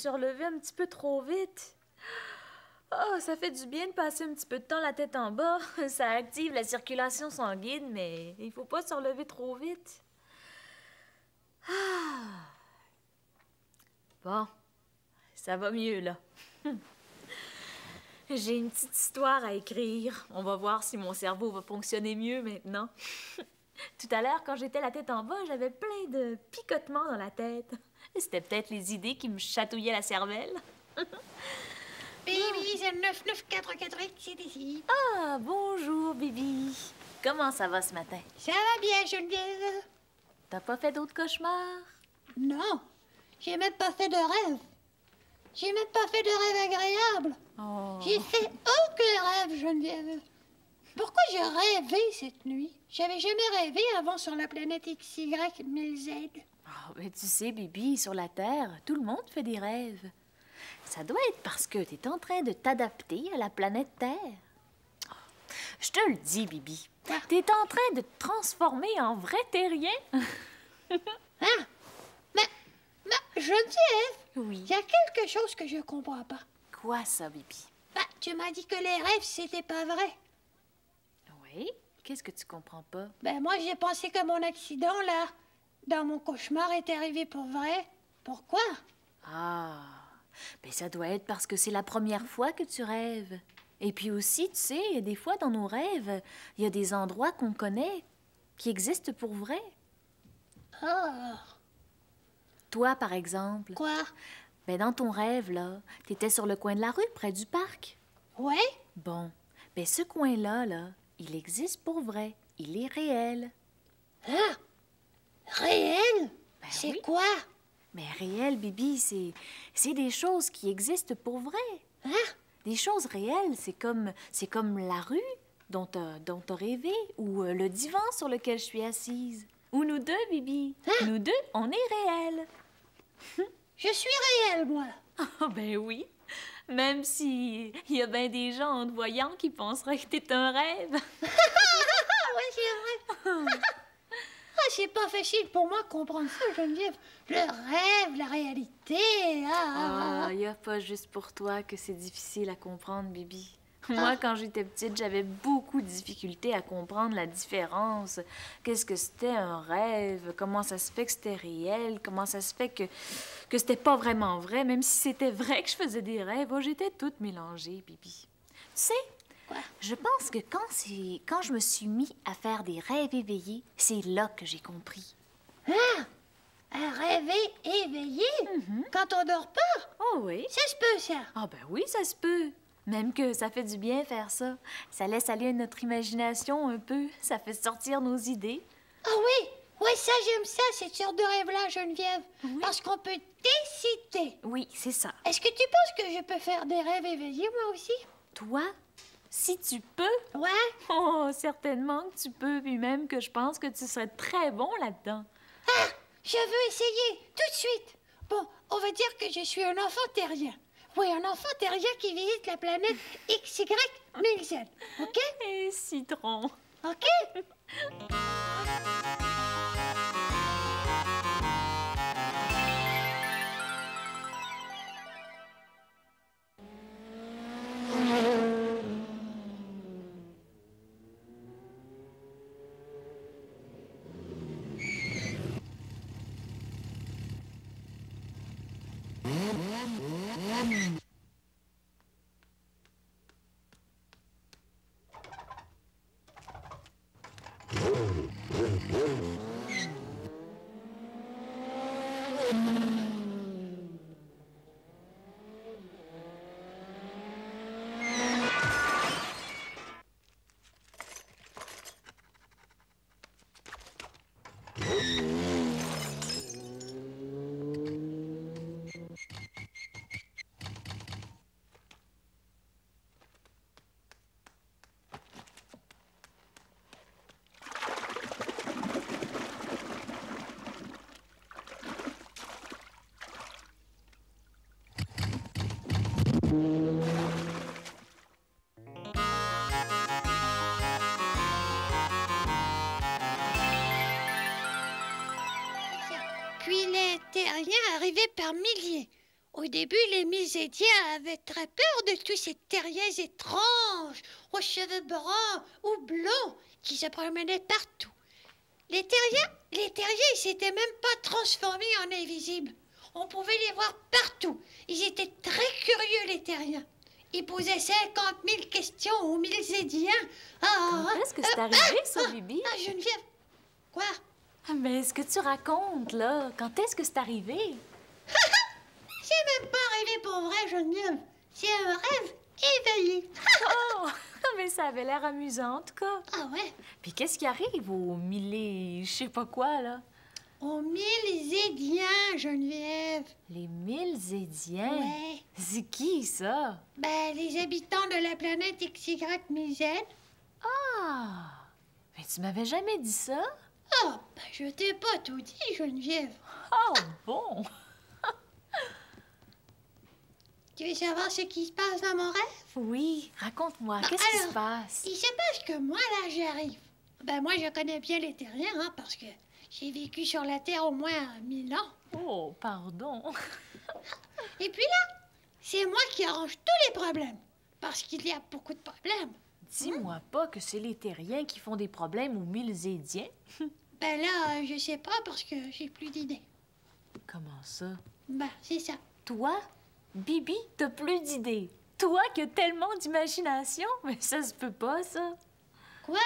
suis relevée un petit peu trop vite. Oh, ça fait du bien de passer un petit peu de temps la tête en bas. Ça active la circulation sanguine, mais il faut pas se relever trop vite. Ah. Bon, ça va mieux, là. J'ai une petite histoire à écrire. On va voir si mon cerveau va fonctionner mieux maintenant. Tout à l'heure, quand j'étais la tête en bas, j'avais plein de picotements dans la tête. C'était peut-être les idées qui me chatouillaient la cervelle. Bibi, c'est 99448, c'est ici. Ah, bonjour, Bibi. Comment ça va ce matin? Ça va bien, Geneviève? T'as pas fait d'autres cauchemars? Non, j'ai même pas fait de rêve. J'ai même pas fait de rêve agréable. Oh. J'ai fait aucun rêve, Geneviève. Pourquoi j'ai rêvé cette nuit? J'avais jamais rêvé avant sur la planète XY 1000Z. Oh, ben, tu sais, Bibi, sur la Terre, tout le monde fait des rêves. Ça doit être parce que t'es en train de t'adapter à la planète Terre. Oh, je te le dis, Bibi. T'es en train de te transformer en vrai terrien. Hein? Mais, Geneviève, Oui. il y a quelque chose que je comprends pas. Quoi ça, Bibi? Tu m'as dit que les rêves, c'était pas vrai. Oui? Qu'est-ce que tu comprends pas? Moi, j'ai pensé que mon accident, là, dans mon cauchemar, était arrivé pour vrai. Pourquoi? Ah, ben ça doit être parce que c'est la première fois que tu rêves. Et puis aussi, tu sais, des fois dans nos rêves, il y a des endroits qu'on connaît, qui existent pour vrai. Oh, Toi, par exemple. quoi? Ben dans ton rêve, là, t'étais sur le coin de la rue, près du parc. Ouais? Bon, ben ce coin-là, là, il existe pour vrai. Il est réel. Ah! Réel? Ben C'est oui. quoi? Mais réel, Bibi, c'est des choses qui existent pour vrai. Hein? Des choses réelles, c'est comme la rue dont t'as rêvé, ou le divan sur lequel je suis assise. Ou nous deux, Bibi. Hein? Nous deux, on est réels. Je suis réel, moi. Ah ben oui. Même si il y a bien des gens en te voyant qui penseraient que t'es un rêve. Ah ouais, c'est vrai. C'est pas facile pour moi de comprendre ça, Geneviève. Le rêve, la réalité. Ah, il n'y a pas juste pour toi que c'est difficile à comprendre, Bibi. Moi, quand j'étais petite, j'avais beaucoup de difficultés à comprendre la différence. Qu'est-ce que c'était un rêve? Comment ça se fait que c'était réel? Comment ça se fait que c'était pas vraiment vrai? Même si c'était vrai que je faisais des rêves, oh, j'étais toute mélangée, Bibi. Tu sais, Quoi? je pense que quand je me suis mis à faire des rêves éveillés, c'est là que j'ai compris. À rêver éveillé? Quand on dort pas? Oh oui? Ça se peut, ça. Ah ben oui, ça se peut. Même que ça fait du bien faire ça. Ça laisse aller notre imagination un peu. Ça fait sortir nos idées. Ah oui, ouais, ça, j'aime ça, cette sorte de rêve-là, Geneviève. Oui. Parce qu'on peut décider. Oui, c'est ça. Est-ce que tu penses que je peux faire des rêves éveillés, moi aussi? Toi, si tu peux, Ouais? oh, certainement que tu peux, puis même que je pense que tu serais très bon là-dedans. Ah, je veux essayer, tout de suite. Bon, on va dire que je suis un enfant terrien. Oui, un enfant terrien qui visite la planète XY 1000Z. OK? Et citron. OK? Puis les terriens arrivaient par milliers. Au début, les Misédiens avaient très peur de tous ces terriers étranges, aux cheveux bruns ou blonds, qui se promenaient partout. Les terriers, ils s'étaient même pas transformés en invisibles. On pouvait les voir partout. Ils étaient très curieux, les terriens. Ils posaient 50 000 questions aux Misédiens. Quand est-ce que c'est arrivé, ça, Bibi? Ah, Geneviève. Quoi? Mais ce que tu racontes, là, quand est-ce que c'est arrivé? C'est même pas rêvé pour vrai, Geneviève. C'est un rêve éveillé. Oh! Mais ça avait l'air amusant, en tout cas. Ah ouais? Puis qu'est-ce qui arrive aux je sais pas quoi, là? Aux Milzédiens, Geneviève. Les Milzédiens? Ouais. C'est qui, ça? Ben, les habitants de la planète XY Ah! Mais tu m'avais jamais dit ça? Oh, ben, je t'ai pas tout dit, Geneviève. Oh, bon! Tu veux savoir ce qui se passe dans mon rêve? Oui, raconte-moi, Bon, qu'est-ce qui se alors, passe? Il se passe que moi, là, j'arrive. Ben, moi, je connais bien les terriens, hein, parce que j'ai vécu sur la Terre au moins 1000 ans. Oh, pardon. Et puis là, c'est moi qui arrange tous les problèmes. Parce qu'il y a beaucoup de problèmes. Dis-moi pas que c'est les terriens qui font des problèmes aux Milzédiens. Ben là, je sais pas parce que j'ai plus d'idées. Comment ça? Ben, c'est ça. Toi? Bibi, t'as plus d'idées. Toi qui as tellement d'imagination? Mais ça se peut pas, ça. Quoi?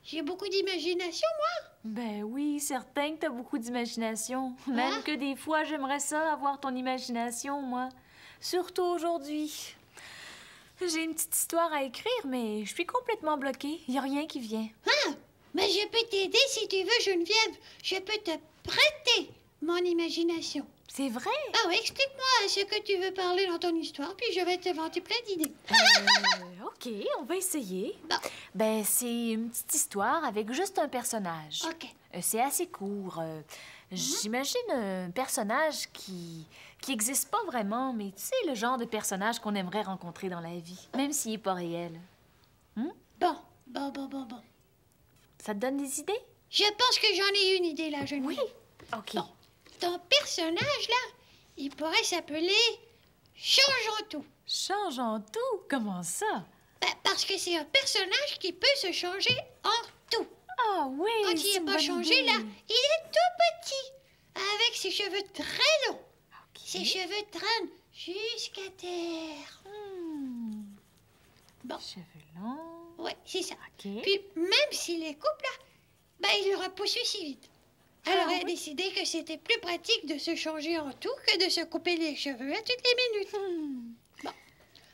J'ai beaucoup d'imagination, moi? Ben oui, certain que t'as beaucoup d'imagination. Même Hein? que des fois, j'aimerais ça, avoir ton imagination, moi. Surtout aujourd'hui. J'ai une petite histoire à écrire, mais je suis complètement bloquée. Y a rien qui vient. Ah! Ben, je peux t'aider si tu veux, Geneviève. Je peux te prêter mon imagination. C'est vrai? Ah oui, explique-moi ce que tu veux parler dans ton histoire, puis je vais t'inventer plein d'idées. OK, on va essayer. Bon. Ben, c'est une petite histoire avec juste un personnage. OK. C'est assez court. J'imagine un personnage qui existe pas vraiment, mais tu sais, le genre de personnage qu'on aimerait rencontrer dans la vie, même s'il est pas réel. Bon. Ça te donne des idées? Je pense que j'en ai une idée, là, Geneviève. Oui. OK. Bon. Ton personnage, là, il pourrait s'appeler Changeant tout. Change en tout? Comment ça? Ben, parce que c'est un personnage qui peut se changer en tout. Ah oui, Quand il c'est n'est une pas bonne changé, idée. là, il est tout petit, avec ses cheveux très longs. OK. Ses cheveux traînent jusqu'à terre. Bon. Cheveux longs. Ouais, c'est ça. OK. Puis, même s'il les coupe, là, ben, il le repousse aussi vite. Alors, Ah elle a décidé que c'était plus pratique de se changer en tout que de se couper les cheveux à toutes les minutes. Bon.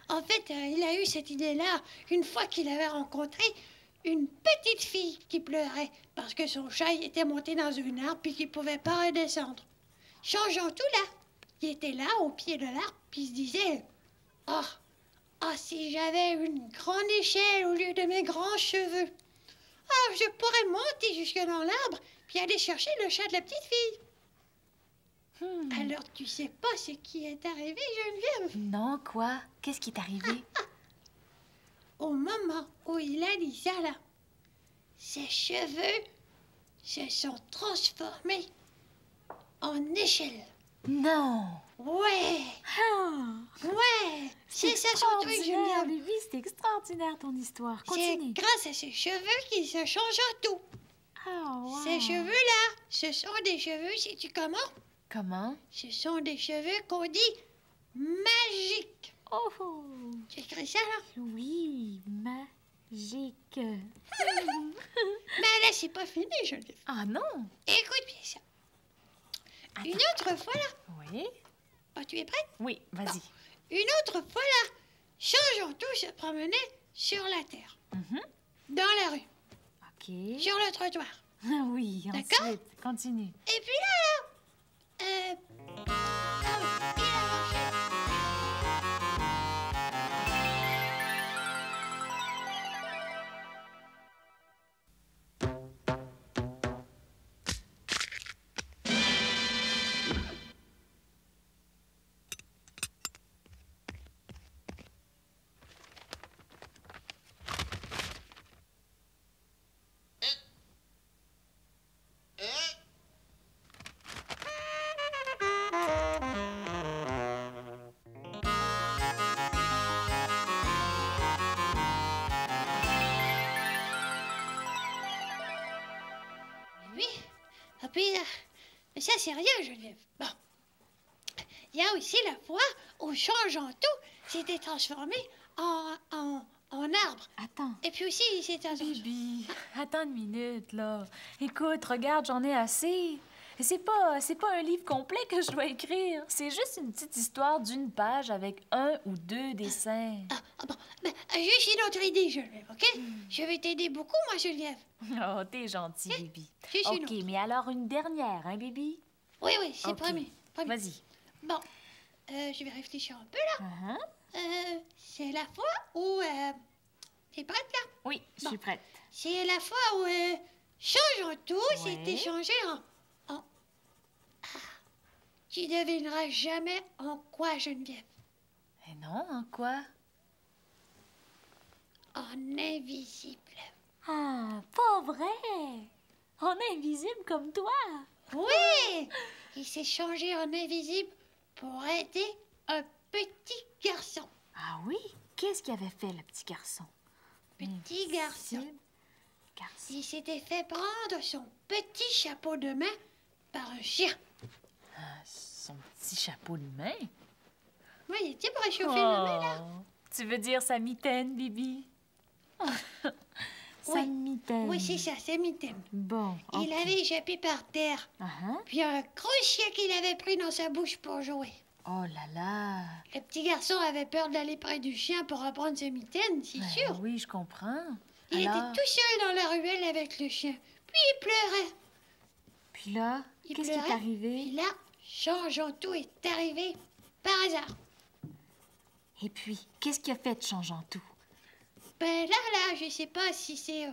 En fait, il a eu cette idée-là une fois qu'il avait rencontré une petite fille qui pleurait parce que son chat il était monté dans un arbre puis qu'il pouvait pas redescendre. Changeant tout, là, il était là, au pied de l'arbre, puis il se disait « Oh, si j'avais une grande échelle au lieu de mes grands cheveux. Ah, je pourrais monter jusque dans l'arbre puis aller chercher le chat de la petite fille. » Alors, tu sais pas ce qui est arrivé, Geneviève? Non, quoi? Qu'est-ce qui est arrivé? Au moment où il a dit ça, là, ses cheveux se sont transformés en échelle. Non! Ouais, Ah! ouais, c'est ça son truc, extraordinaire, Geneviève. Bibi, c'est extraordinaire ton histoire. C'est Continue. grâce à ses cheveux qu'il se change en tout. Ah, wow. Ces cheveux-là, ce sont des cheveux, sais-tu comment? Comment? Ce sont des cheveux qu'on dit magiques. Oh! Tu écris ça, là? Oui, magique. Mais là, c'est pas fini, Geneviève. Ah non? Écoute bien ça. Une autre fois, là, Oui? tu es prête? Oui, vas-y. Une autre fois, là, Changeant tout se promenait sur la terre, dans la rue, OK. sur le trottoir. Oui, D'accord? ensuite, continue. Et puis là, il a marché. puis, ça, c'est rien, Geneviève. Bon. Il y a aussi la fois où changeant tout, s'était transformé en arbre. Attends. Et puis aussi, il s'était transformé... Bibi, attends une minute, là. Écoute, regarde, j'en ai assez. Et c'est pas un livre complet que je dois écrire. C'est juste une petite histoire d'une page avec 1 ou 2 dessins. Bon, mais juste une autre idée, Geneviève, OK? Je vais t'aider beaucoup, moi, Geneviève. Oh, t'es gentil, Bibi. Juste une OK, autre. mais alors une dernière, hein, Bibi? Oui, c'est OK. promis. Vas-y. Bon, je vais réfléchir un peu, là. Uh-huh. C'est la fois où... T'es prête, là? Oui, je suis prête. C'est la fois où, changeant tout, Ouais. c'était changé en... Tu devineras jamais en quoi, Geneviève. Mais non, en quoi? En invisible. Ah, pas vrai! On est invisible comme toi! Oui! Il s'est changé en invisible pour aider un petit garçon. Ah oui? Qu'est-ce qu'il avait fait, le petit garçon? Petit garçon. Invisible garçon. Il s'était fait prendre son petit chapeau de main par un chien. Son petit chapeau de main? Oui, il était pour réchauffer le main, là. Tu veux dire sa mitaine, Bibi? Sa Oui. mitaine. Oui, c'est ça, c'est mitaine. Bon, Il ok. avait échappé par terre. Uh-huh. Puis un gros chien qu'il avait pris dans sa bouche pour jouer. Oh là là! Le petit garçon avait peur d'aller près du chien pour reprendre sa mitaine, c'est Ben sûr. oui, je comprends. Il Alors, était tout seul dans la ruelle avec le chien. Puis il pleurait. puis là, Il qu'est-ce qui est pleurait. arrivé? Puis là, changeant tout est arrivé par hasard. Et puis, qu'est-ce qui a fait de changeant tout? Ben là, je sais pas si c'est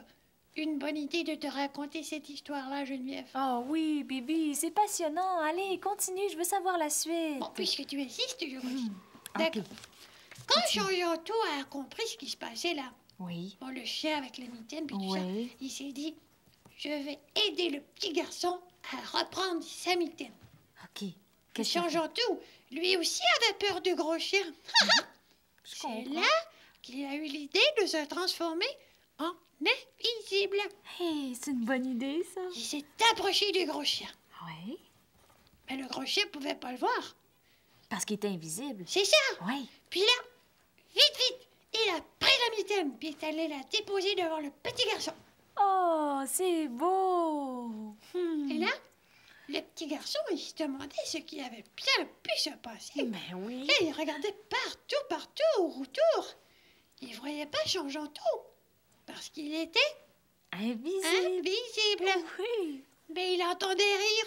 une bonne idée de te raconter cette histoire-là, Geneviève. Oh oui, Bibi, c'est passionnant. Allez, continue, je veux savoir la suite. Bon, puisque tu insistes, je continue. Ok. D'accord. Quand changeant tout a compris ce qui se passait là, Oui. bon, le chien avec la mitaine, puis tout ça, Oui. il s'est dit, je vais aider le petit garçon à reprendre sa mitaine. OK. Qu'est-ce qu'il a fait? Changeant tout, lui aussi avait peur du gros chien. Je C'est comprends. là qu'il a eu l'idée de se transformer en invisible. Hey, c'est une bonne idée, ça. Il s'est approché du gros chien. Oui. Mais le gros chien pouvait pas le voir. Parce qu'il était invisible. C'est ça. Oui. Puis là, vite, il a pris la mitaine, puis est allé la déposer devant le petit garçon. Oh, c'est beau. Et là, le petit garçon, il se demandait ce qui avait bien pu se passer. Ben oui. Et il regardait partout, autour. Il voyait pas changeant tout, parce qu'il était Invisible. invisible. Oui. Mais il entendait rire.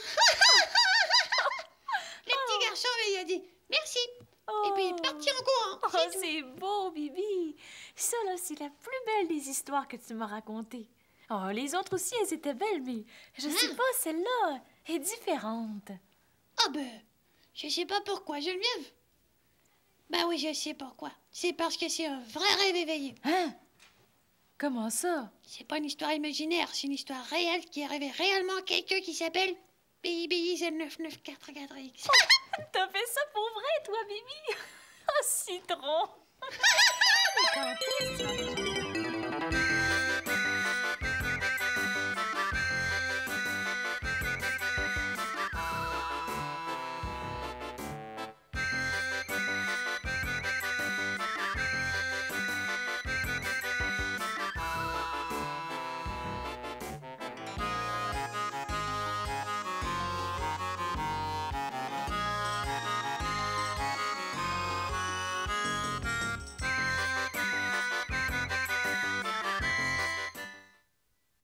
Le petit garçon, il a dit merci. Et puis il est parti en courant. Oh, c'est tout. c'est beau, Bibi. Ça, là, c'est la plus belle des histoires que tu m'as racontées. Oh, les autres aussi, elles étaient belles, mais je sais pas, celle-là est différente. Ah ben, je sais pas pourquoi, Geneviève. Ben oui, je sais pourquoi. C'est parce que c'est un vrai rêve éveillé. Hein? Comment ça? C'est pas une histoire imaginaire, c'est une histoire réelle qui est arrivée réellement à quelqu'un qui s'appelle Baby Z9944X. T'as fait ça pour vrai, toi, Bibi? Oh, citron! Quand est-ce que tu vas